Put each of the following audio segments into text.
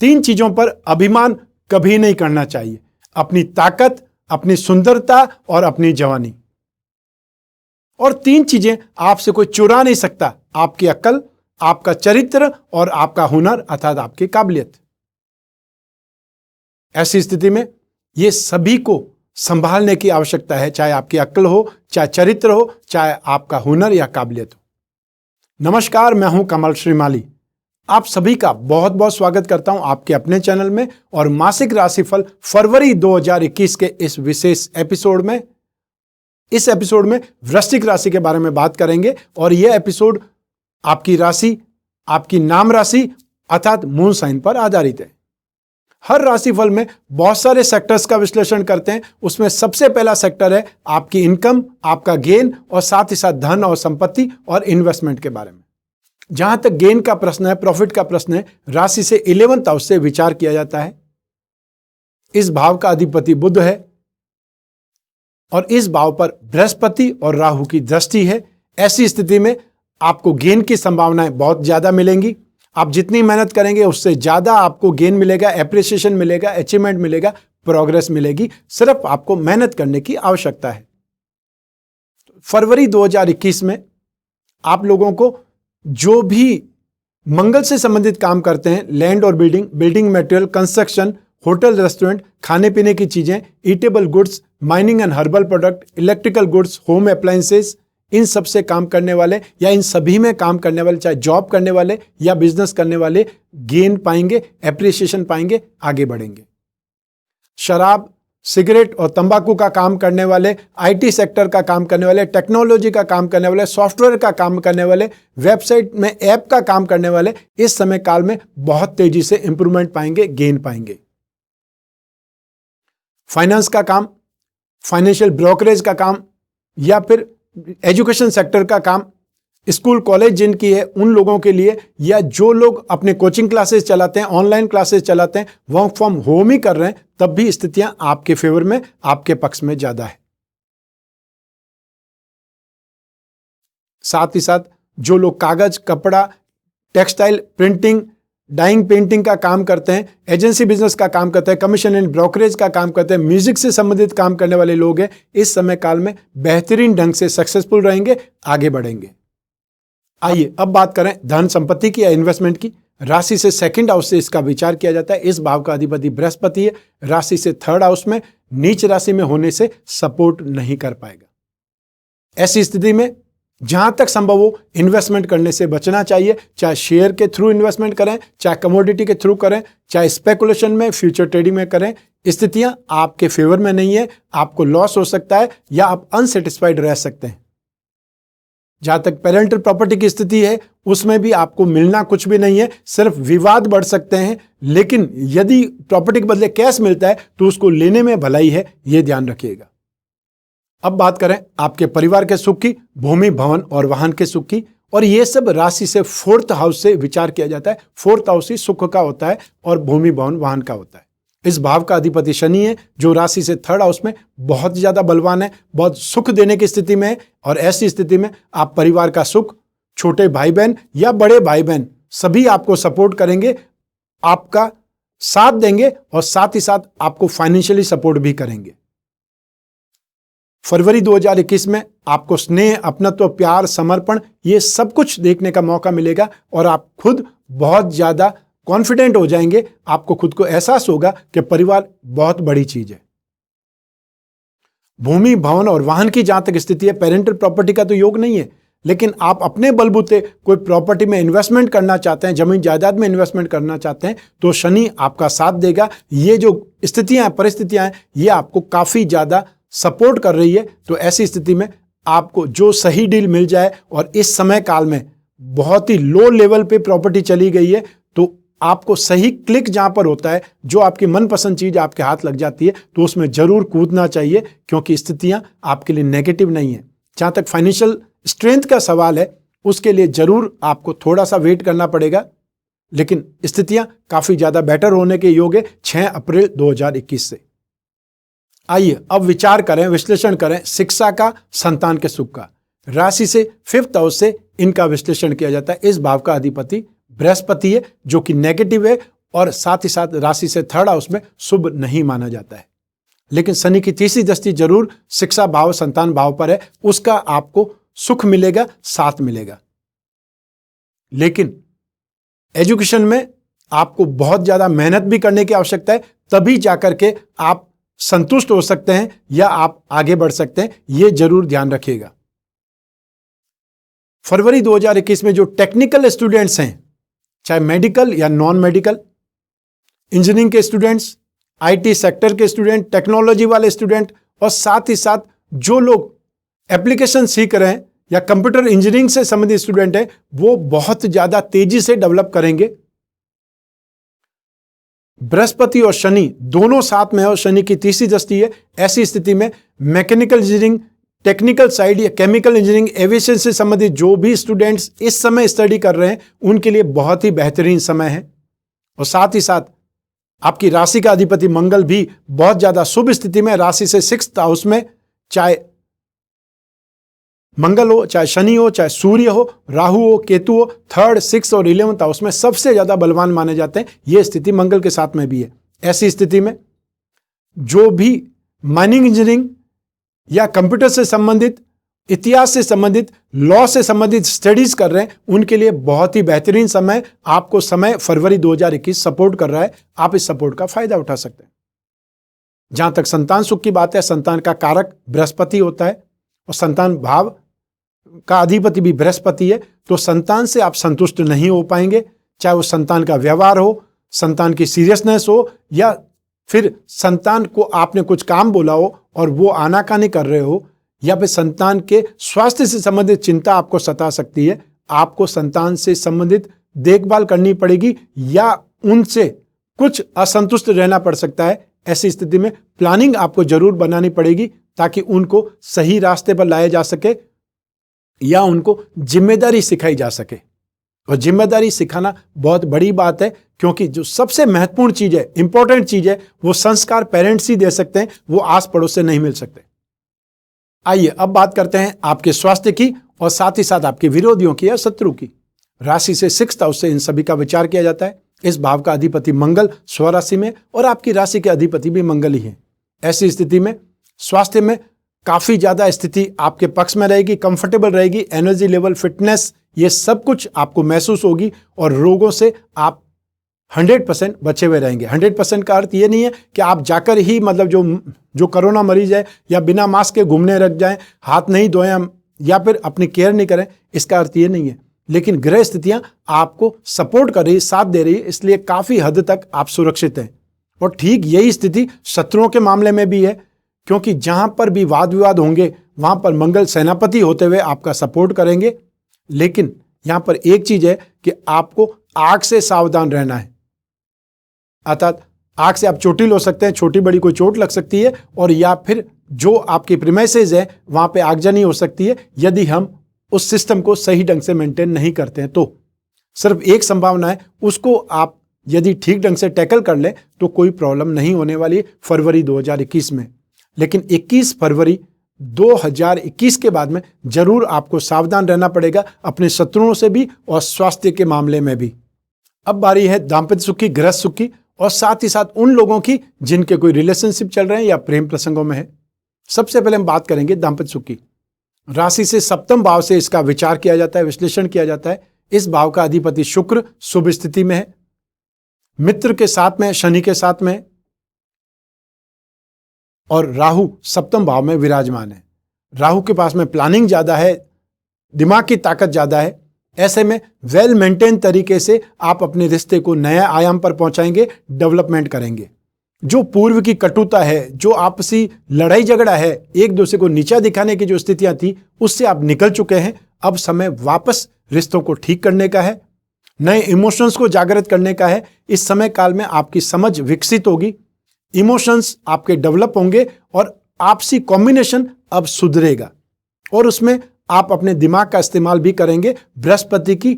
3 चीजों पर अभिमान कभी नहीं करना चाहिए, अपनी ताकत, अपनी सुंदरता और अपनी जवानी। और 3 चीजें आपसे कोई चुरा नहीं सकता, आपकी अक्ल, आपका चरित्र और आपका हुनर अर्थात आपकी काबिलियत। ऐसी स्थिति में ये सभी को संभालने की आवश्यकता है, चाहे आपकी अक्ल हो, चाहे चरित्र हो, चाहे आपका हुनर या काबिलियत हो। नमस्कार, मैं हूं कमल श्रीमाली। आप सभी का बहुत बहुत स्वागत करता हूं आपके अपने चैनल में और मासिक राशिफल फरवरी 2021 के इस विशेष एपिसोड में। इस एपिसोड में वृश्चिक राशि के बारे में बात करेंगे और यह एपिसोड आपकी राशि, आपकी नाम राशि अर्थात मून साइन पर आधारित है। हर राशिफल में बहुत सारे सेक्टर्स का विश्लेषण करते हैं। उसमें सबसे पहला सेक्टर है आपकी इनकम, आपका गेन और साथ ही साथ धन और संपत्ति और इन्वेस्टमेंट के बारे में। जहां तक गेन का प्रश्न है, प्रॉफिट का प्रश्न है, राशि से 11th हाउस से विचार किया जाता है। इस भाव का अधिपति बुध है और इस भाव पर बृहस्पति और राहु की दृष्टि है। ऐसी स्थिति में आपको गेन की संभावनाएं बहुत ज्यादा मिलेंगी। आप जितनी मेहनत करेंगे उससे ज्यादा आपको गेन मिलेगा, एप्रिसिएशन मिलेगा, अचीवमेंट मिलेगा, प्रोग्रेस मिलेगी। सिर्फ आपको मेहनत करने की आवश्यकता है। फरवरी 2021 में आप लोगों को जो भी मंगल से संबंधित काम करते हैं, लैंड और building material, construction, hotel, restaurant, खाने पीने की चीजें, eatable goods, mining and herbal product, electrical goods, home appliances, इन सब से काम करने वाले या इन सभी में काम करने वाले, चाहे जॉब करने वाले या बिजनेस करने वाले, गेन पाएंगे, एप्रिसिएशन पाएंगे, आगे बढ़ेंगे। शराब, सिगरेट और तंबाकू का काम करने वाले, आईटी सेक्टर का काम करने वाले, टेक्नोलॉजी का काम करने वाले, सॉफ्टवेयर का काम करने वाले, वेबसाइट में ऐप का काम करने वाले इस समय काल में बहुत तेजी से इंप्रूवमेंट पाएंगे, गेन पाएंगे। फाइनेंस का काम, फाइनेंशियल ब्रोकरेज का काम या फिर एजुकेशन सेक्टर का काम, स्कूल कॉलेज जिनकी है उन लोगों के लिए, या जो लोग अपने कोचिंग क्लासेस चलाते हैं, ऑनलाइन क्लासेस चलाते हैं, वर्क फ्रॉम होम ही कर रहे हैं, तब भी स्थितियां आपके फेवर में, आपके पक्ष में ज्यादा है। साथ ही साथ जो लोग कागज, कपड़ा, टेक्सटाइल, प्रिंटिंग, डाइंग, पेंटिंग का काम करते हैं, एजेंसी बिजनेस का काम करते हैं, कमीशन एंड ब्रोकरेज का काम करते हैं, म्यूजिक से संबंधित काम करने वाले लोग हैं, इस समय काल में बेहतरीन ढंग से सक्सेसफुल रहेंगे, आगे बढ़ेंगे। आइए अब बात करें धन संपत्ति की या इन्वेस्टमेंट की। राशि से 2nd हाउस से इसका विचार किया जाता है। इस भाव का अधिपति बृहस्पति है। राशि से 3rd हाउस में नीच राशि में होने से सपोर्ट नहीं कर पाएगा। ऐसी स्थिति में जहां तक संभव हो इन्वेस्टमेंट करने से बचना चाहिए। चाहे शेयर के थ्रू इन्वेस्टमेंट करें, चाहे कमोडिटी के थ्रू करें, चाहे स्पेकुलेशन में, फ्यूचर ट्रेडिंग में करें, स्थितियां आपके फेवर में नहीं है। आपको लॉस हो सकता है या आप अनसेटिस्फाइड रह सकते हैं। जहां तक पेरेंटल प्रॉपर्टी की स्थिति है उसमें भी आपको मिलना कुछ भी नहीं है, सिर्फ विवाद बढ़ सकते हैं। लेकिन यदि प्रॉपर्टी के बदले कैश मिलता है तो उसको लेने में भलाई है, यह ध्यान रखिएगा। अब बात करें आपके परिवार के सुख की, भूमि, भवन और वाहन के सुख की। और यह सब राशि से 4th हाउस से विचार किया जाता है। 4th हाउस ही सुख का होता है और भूमि, भवन, वाहन का होता है। इस भाव का अधिपति शनि है जो राशि से 3rd हाउस में बहुत ज्यादा बलवान है, बहुत सुख देने की स्थिति में है। और ऐसी स्थिति में आप परिवार का सुख, छोटे भाई बहन या बड़े भाई बहन सभी आपको सपोर्ट करेंगे, आपका साथ देंगे और साथ ही साथ आपको फाइनेंशियली सपोर्ट भी करेंगे। फरवरी 2021 में आपको स्नेह, अपनत्व, प्यार, समर्पण ये सब कुछ देखने का मौका मिलेगा और आप खुद बहुत ज्यादा कॉन्फिडेंट हो जाएंगे। आपको खुद को एहसास होगा कि परिवार बहुत बड़ी चीज है। भूमि, भवन और वाहन की जहां तक स्थिति है, पेरेंटल प्रॉपर्टी का तो योग नहीं है, लेकिन आप अपने बलबूते कोई प्रॉपर्टी में इन्वेस्टमेंट करना चाहते हैं, जमीन जायदाद में इन्वेस्टमेंट करना चाहते हैं, तो शनि आपका साथ देगा। ये जो स्थितियां, परिस्थितियां हैं, ये आपको काफी ज्यादा सपोर्ट कर रही है। तो ऐसी स्थिति में आपको जो सही डील मिल जाए, और इस समय काल में बहुत ही लो लेवल पे प्रॉपर्टी चली गई है, तो आपको सही क्लिक जहां पर होता है, जो आपकी मनपसंद चीज आपके हाथ लग जाती है, तो उसमें जरूर कूदना चाहिए, क्योंकि स्थितियां आपके लिए नेगेटिव नहीं है। जहां तक फाइनेंशियल स्ट्रेंथ का सवाल है, उसके लिए जरूर आपको थोड़ा सा वेट करना पड़ेगा, लेकिन स्थितियां काफी ज्यादा बेटर होने के योग है 6 अप्रैल 2021 से। आइए अब विचार करें, विश्लेषण करें शिक्षा का, संतान के सुख का। राशि से 5th हाउस से इनका विश्लेषण किया जाता है। इस भाव का अधिपति बृहस्पति है जो कि नेगेटिव है और साथ ही साथ राशि से थर्ड हाउस में शुभ नहीं माना जाता है। लेकिन शनि की तीसरी दृष्टि जरूर शिक्षा भाव, संतान भाव पर है, उसका आपको सुख मिलेगा, साथ मिलेगा। लेकिन एजुकेशन में आपको बहुत ज्यादा मेहनत भी करने की आवश्यकता है, तभी जाकर के आप संतुष्ट हो सकते हैं या आप आगे बढ़ सकते हैं, यह जरूर ध्यान रखिएगा। फरवरी 2021 में जो टेक्निकल स्टूडेंट्स हैं, चाहे मेडिकल या नॉन मेडिकल, इंजीनियरिंग के स्टूडेंट्स, आईटी सेक्टर के स्टूडेंट, टेक्नोलॉजी वाले स्टूडेंट, और साथ ही साथ जो लोग एप्लीकेशन सीख रहे हैं या कंप्यूटर इंजीनियरिंग से संबंधित स्टूडेंट हैं, वो बहुत ज्यादा तेजी से डेवलप करेंगे। बृहस्पति और शनि दोनों साथ में है और शनि की तीसरी दृष्टि है। ऐसी स्थिति में मैकेनिकल इंजीनियरिंग, टेक्निकल साइड या केमिकल इंजीनियरिंग, एविएशन से संबंधित जो भी स्टूडेंट्स इस समय स्टडी कर रहे हैं, उनके लिए बहुत ही बेहतरीन समय है। और साथ ही साथ आपकी राशि का अधिपति मंगल भी बहुत ज्यादा शुभ स्थिति में, राशि से सिक्स्थ हाउस में, चाहे मंगल हो, चाहे शनि हो, चाहे सूर्य हो, राहु हो, केतु हो, थर्ड, सिक्स और 11th हाउस में सबसे ज्यादा बलवान माने जाते हैं। यह स्थिति मंगल के साथ में भी है। ऐसी स्थिति में जो भी माइनिंग इंजीनियरिंग या कंप्यूटर से संबंधित, इतिहास से संबंधित, लॉ से संबंधित स्टडीज कर रहे हैं, उनके लिए बहुत ही बेहतरीन समय, आपको समय फरवरी 2021 सपोर्ट कर रहा है। आप इस सपोर्ट का फायदा उठा सकते हैं। जहां तक संतान सुख की बात है, संतान का कारक बृहस्पति होता है और संतान भाव का अधिपति भी बृहस्पति है, तो संतान से आप संतुष्ट नहीं हो पाएंगे, चाहे वो संतान का व्यवहार हो, संतान की सीरियसनेस हो, या फिर संतान को आपने कुछ काम बोला हो और वो आनाकानी कर रहे हो, या फिर संतान के स्वास्थ्य से संबंधित चिंता आपको सता सकती है। आपको संतान से संबंधित देखभाल करनी पड़ेगी या उनसे कुछ असंतुष्ट रहना पड़ सकता है। ऐसी स्थिति में प्लानिंग आपको जरूर बनानी पड़ेगी ताकि उनको सही रास्ते पर लाया जा सके या उनको जिम्मेदारी सिखाई जा सके। और जिम्मेदारी सिखाना बहुत बड़ी बात है, क्योंकि जो सबसे महत्वपूर्ण चीज है, इंपॉर्टेंट चीज है, वो संस्कार पेरेंट्स ही दे सकते हैं, वो आस पड़ोस से नहीं मिल सकते। आइए अब बात करते हैं आपके स्वास्थ्य की और साथ ही साथ आपके विरोधियों की या शत्रु की। राशि से सिक्स्थ हाउस से इन सभी का विचार किया जाता है। इस भाव का अधिपति मंगल स्वराशि में और आपकी राशि के अधिपति भी मंगल ही है। ऐसी स्थिति में स्वास्थ्य में काफी ज्यादा स्थिति आपके पक्ष में रहेगी, कंफर्टेबल रहेगी, एनर्जी लेवल, फिटनेस, ये सब कुछ आपको महसूस होगी और रोगों से आप 100% बचे हुए रहेंगे। 100% का अर्थ ये नहीं है कि आप जाकर ही मतलब जो कोरोना मरीज है या बिना मास्क के घूमने लग जाएं, हाथ नहीं धोएं या फिर अपनी केयर नहीं करें, इसका अर्थ ये नहीं है। लेकिन ग्रह स्थितियां आपको सपोर्ट कर रही, साथ दे रही है, इसलिए काफी हद तक आप सुरक्षित हैं। और ठीक यही स्थिति शत्रुओं के मामले में भी है, क्योंकि जहां पर भी वाद विवाद होंगे वहां पर मंगल सेनापति होते हुए आपका सपोर्ट करेंगे। लेकिन यहां पर एक चीज है कि आपको आग से सावधान रहना है, अर्थात आग से आप चोटिल हो सकते हैं, छोटी बड़ी कोई चोट लग सकती है, और या फिर जो आपकी प्रीमाइसेस है वहां पे आगजनी हो सकती है यदि हम उस सिस्टम को सही ढंग से मेंटेन नहीं करते हैं। तो सिर्फ एक संभावना है, उसको आप यदि ठीक ढंग से टैकल कर लें तो कोई प्रॉब्लम नहीं होने वाली फरवरी 2021 में। लेकिन 21 फरवरी 2021 के बाद में जरूर आपको सावधान रहना पड़ेगा, अपने शत्रुओं से भी और स्वास्थ्य के मामले में भी। अब बारी है दाम्पत्य सुख की, गृहस्थ सुख की और साथ ही साथ उन लोगों की जिनके कोई रिलेशनशिप चल रहे हैं या प्रेम प्रसंगों में है। सबसे पहले हम बात करेंगे दाम्पत्य सुख की। राशि से सप्तम भाव से इसका विचार किया जाता है, विश्लेषण किया जाता है। इस भाव का अधिपति शुक्र शुभ स्थिति में है, मित्र के साथ में, शनि के साथ में, और राहु सप्तम भाव में विराजमान है। राहु के पास में प्लानिंग ज्यादा है, दिमाग की ताकत ज्यादा है। ऐसे में वेल मेंटेन तरीके से आप अपने रिश्ते को नए आयाम पर पहुंचाएंगे, डेवलपमेंट करेंगे। जो पूर्व की कटुता है, जो आपसी लड़ाई झगड़ा है, एक दूसरे को नीचा दिखाने की जो स्थितियां थी, उससे आप निकल चुके हैं। अब समय वापस रिश्तों को ठीक करने का है, नए इमोशंस को जागृत करने का है। इस समय काल में आपकी समझ विकसित होगी, इमोशंस आपके डेवलप होंगे और आपसी कॉम्बिनेशन अब सुधरेगा और उसमें आप अपने दिमाग का इस्तेमाल भी करेंगे। बृहस्पति की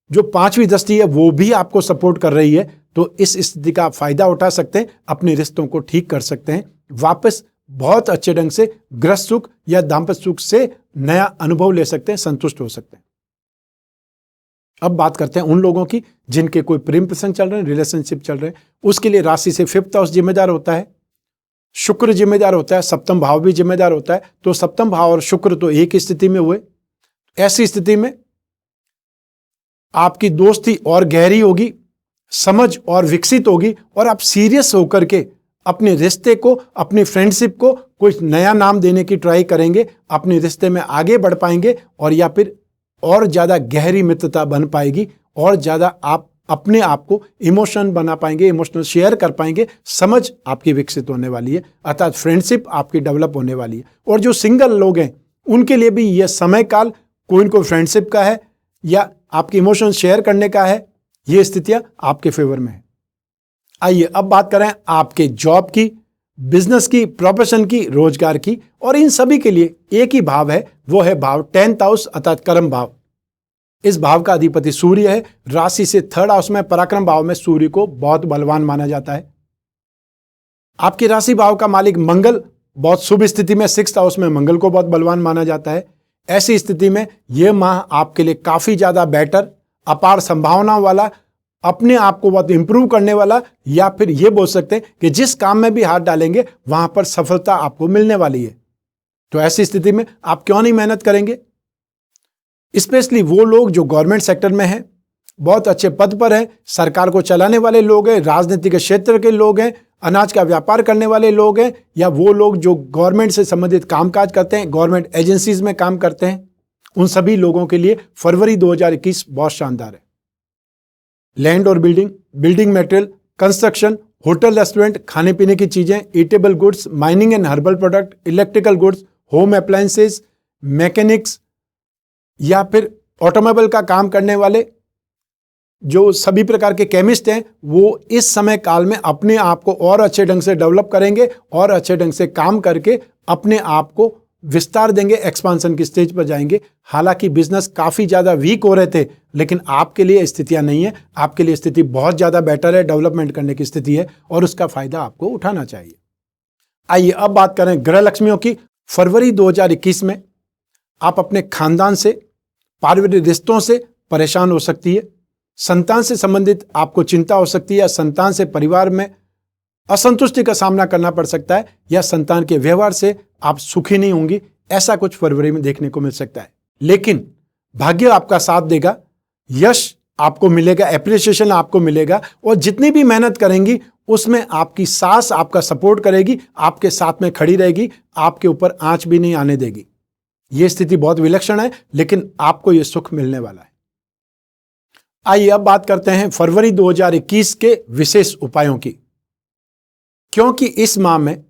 जो 5वीं दृष्टि है वो भी आपको सपोर्ट कर रही है, तो इस स्थिति का फायदा उठा सकते हैं, अपने रिश्तों को ठीक कर सकते हैं, वापस बहुत अच्छे ढंग से गृहस्थ सुख या दाम्पत्य सुख से नया अनुभव ले सकते हैं, संतुष्ट हो सकते हैं। अब बात करते हैं उन लोगों की जिनके कोई प्रेम प्रसंग चल रहे हैं, रिलेशनशिप चल रहे हैं। उसके लिए राशि से 5th हाउस जिम्मेदार होता है, शुक्र जिम्मेदार होता है, सप्तम भाव भी जिम्मेदार होता है। तो सप्तम भाव और शुक्र तो एक ही स्थिति में हुए। ऐसी स्थिति में आपकी दोस्ती और गहरी होगी, समझ और विकसित होगी, और आप सीरियस होकर के अपने रिश्ते को, अपनी फ्रेंडशिप को कोई नया नाम देने की ट्राई करेंगे, अपने रिश्ते में आगे बढ़ पाएंगे, और या फिर और ज़्यादा गहरी मित्रता बन पाएगी, और ज़्यादा आप अपने आप को इमोशन बना पाएंगे, इमोशनल शेयर कर पाएंगे, समझ आपकी विकसित होने वाली है, अर्थात फ्रेंडशिप आपकी डेवलप होने वाली है। और जो सिंगल लोग हैं उनके लिए भी यह समय काल कोई न कोई फ्रेंडशिप का है या आपके इमोशन शेयर करने का है, ये स्थितियां आपके फेवर में है। आइए अब बात करें आपके जॉब की, बिजनेस की, प्रोफेशन की, रोजगार की। और इन सभी के लिए एक ही भाव है, वो है भाव 10th हाउस अर्थात कर्म भाव। इस भाव का अधिपति सूर्य है। राशि से 3rd हाउस में, पराक्रम भाव में सूर्य को बहुत बलवान माना जाता है। आपकी राशि भाव का मालिक मंगल बहुत शुभ स्थिति में 6th हाउस में, मंगल को बहुत बलवान माना जाता है। ऐसी स्थिति में यह माह आपके लिए काफी ज्यादा बेटर, अपार संभावनाओं वाला, अपने आप को बहुत इंप्रूव करने वाला, या फिर यह बोल सकते हैं कि जिस काम में भी हाथ डालेंगे वहां पर सफलता आपको मिलने वाली है। तो ऐसी स्थिति में आप क्यों नहीं मेहनत करेंगे? स्पेशली वो लोग जो गवर्नमेंट सेक्टर में हैं, बहुत अच्छे पद पर हैं, सरकार को चलाने वाले लोग हैं, राजनीतिक क्षेत्र के लोग हैं, अनाज का व्यापार करने वाले लोग हैं, या वो लोग जो गवर्नमेंट से संबंधित कामकाज करते हैं, गवर्नमेंट एजेंसीज में काम करते हैं, उन सभी लोगों के लिए फरवरी 2021 बहुत शानदार है। लैंड और building, building material, construction, hotel, restaurant, खाने पीने की चीजें, eatable goods, mining and herbal product, electrical goods, home appliances, mechanics, या फिर ऑटोमोबाइल का काम करने वाले जो सभी प्रकार के केमिस्ट हैं, वो इस समय काल में अपने आप को और अच्छे ढंग से डेवलप करेंगे और अच्छे ढंग से काम करके अपने आप को विस्तार देंगे, एक्सपांशन की स्टेज पर जाएंगे। हालांकि बिजनेस काफी ज्यादा वीक हो रहे थे, लेकिन आपके लिए स्थितियां नहीं है। आपके लिए स्थिति बहुत ज्यादा बेटर है, डेवलपमेंट करने की स्थिति है, और उसका फायदा आपको उठाना चाहिए। आइए अब बात करें ग्रह लक्ष्मियों की। फरवरी 2021 में आप अपने खानदान से, पारिवारिक रिश्तों से परेशान हो सकती है, संतान से संबंधित आपको चिंता हो सकती है, या संतान से परिवार में असंतुष्टि का सामना करना पड़ सकता है, या संतान के व्यवहार से आप सुखी नहीं होंगी। ऐसा कुछ फरवरी में देखने को मिल सकता है। लेकिन भाग्य आपका साथ देगा, यश आपको मिलेगा, एप्रिसिएशन आपको मिलेगा, और जितनी भी मेहनत करेंगी उसमें आपकी सास आपका सपोर्ट करेगी, आपके साथ में खड़ी रहेगी, आपके ऊपर आंच भी नहीं आने देगी। यह स्थिति बहुत विलक्षण है, लेकिन आपको यह सुख मिलने वाला है। आइए अब बात करते हैं फरवरी 2021 के विशेष उपायों की। क्योंकि इस माह में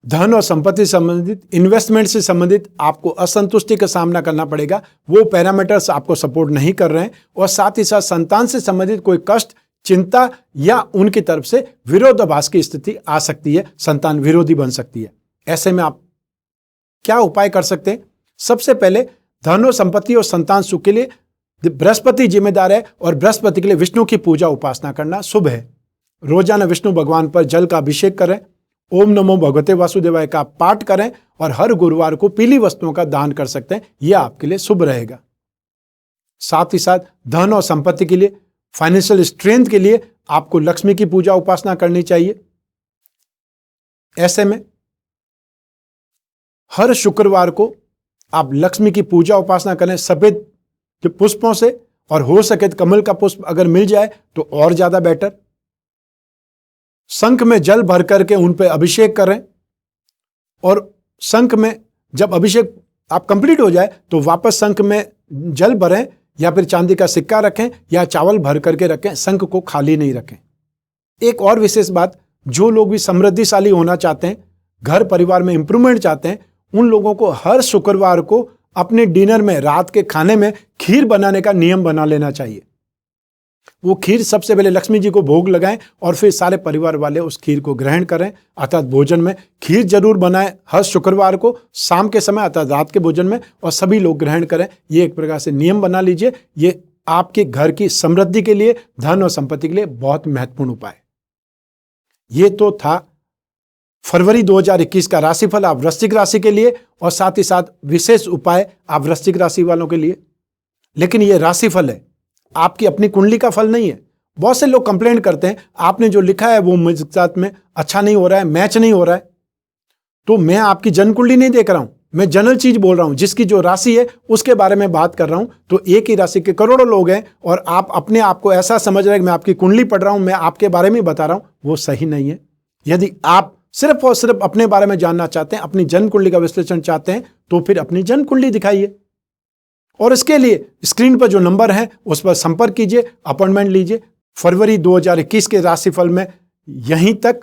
धन और संपत्ति से संबंधित, इन्वेस्टमेंट से संबंधित आपको असंतुष्टि का सामना करना पड़ेगा। वो पैरामीटर्स आपको सपोर्ट नहीं कर रहे हैं, और साथ ही साथ संतान से संबंधित कोई कष्ट, चिंता या उनकी तरफ से विरोधाभास की स्थिति आ सकती है, संतान विरोधी बन सकती है। ऐसे में आप क्या उपाय कर सकते हैं? सबसे पहले धन और संपत्ति और संतान सुख के लिए बृहस्पति जिम्मेदार है, और बृहस्पति के लिए विष्णु की पूजा उपासना करना शुभ है। रोजाना विष्णु भगवान पर जल का अभिषेक करें, ओम नमो भगवते वासुदेवाय का पाठ करें, और हर गुरुवार को पीली वस्तुओं का दान कर सकते हैं। यह आपके लिए शुभ रहेगा। साथ ही साथ धन और संपत्ति के लिए, फाइनेंशियल स्ट्रेंथ के लिए आपको लक्ष्मी की पूजा उपासना करनी चाहिए। ऐसे में हर शुक्रवार को आप लक्ष्मी की पूजा उपासना करें सफेद पुष्पों से, और हो सके तो कमल का पुष्प अगर मिल जाए तो और ज्यादा बेटर। शंख में जल भर करके उन पर अभिषेक करें, और शंख में जब अभिषेक आप कंप्लीट हो जाए तो वापस शंख में जल भरें, या फिर चांदी का सिक्का रखें या चावल भर करके रखें, शंख को खाली नहीं रखें। एक और विशेष बात, जो लोग भी समृद्धिशाली होना चाहते हैं, घर परिवार में इंप्रूवमेंट चाहते हैं, उन लोगों को हर शुक्रवार को अपने डिनर में, रात के खाने में खीर बनाने का नियम बना लेना चाहिए। वो खीर सबसे पहले लक्ष्मी जी को भोग लगाएं, और फिर सारे परिवार वाले उस खीर को ग्रहण करें। अर्थात भोजन में खीर जरूर बनाएं हर शुक्रवार को शाम के समय, अर्थात रात के भोजन में, और सभी लोग ग्रहण करें। ये एक प्रकार से नियम बना लीजिए। ये आपके घर की समृद्धि के लिए, धन और संपत्ति के लिए बहुत महत्वपूर्ण उपाय। ये तो था फरवरी 2021 का राशिफल आप वृश्चिक राशि के लिए, और साथ ही साथ विशेष उपाय आप वृश्चिक राशि वालों के लिए। लेकिन ये राशिफल है, आपकी अपनी कुंडली का फल नहीं है। बहुत से लोग कंप्लेंट करते हैं आपने जो लिखा है वो मेरे साथ में अच्छा नहीं हो रहा है, मैच नहीं हो रहा है। तो मैं आपकी जन्म कुंडली नहीं देख रहा हूं, मैं जनरल चीज बोल रहा हूं, जिसकी जो राशि है उसके बारे में बात कर रहा हूं। तो एक ही राशि के करोड़ों लोग हैं और आप अपने आप को ऐसा समझ रहे हैं कि मैं आपकी कुंडली पढ़ रहा हूं, मैं आपके बारे में बता रहा हूं, वो सही नहीं है। यदि आप सिर्फ और सिर्फ अपने बारे में जानना चाहते हैं, अपनी जन्म कुंडली का विश्लेषण चाहते हैं, तो फिर अपनी जन्म कुंडली दिखाइए और इसके लिए स्क्रीन पर जो नंबर है उस पर संपर्क कीजिए, अपॉइंटमेंट लीजिए। फरवरी 2021 के राशिफल में यहीं तक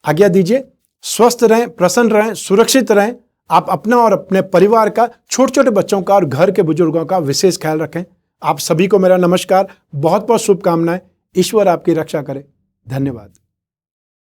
आज्ञा दीजिए। स्वस्थ रहें, प्रसन्न रहें, सुरक्षित रहें। आप अपना और अपने परिवार का, छोटे छोटे बच्चों का और घर के बुजुर्गों का विशेष ख्याल रखें। आप सभी को मेरा नमस्कार, बहुत बहुत शुभकामनाएं। ईश्वर आपकी रक्षा करे। धन्यवाद।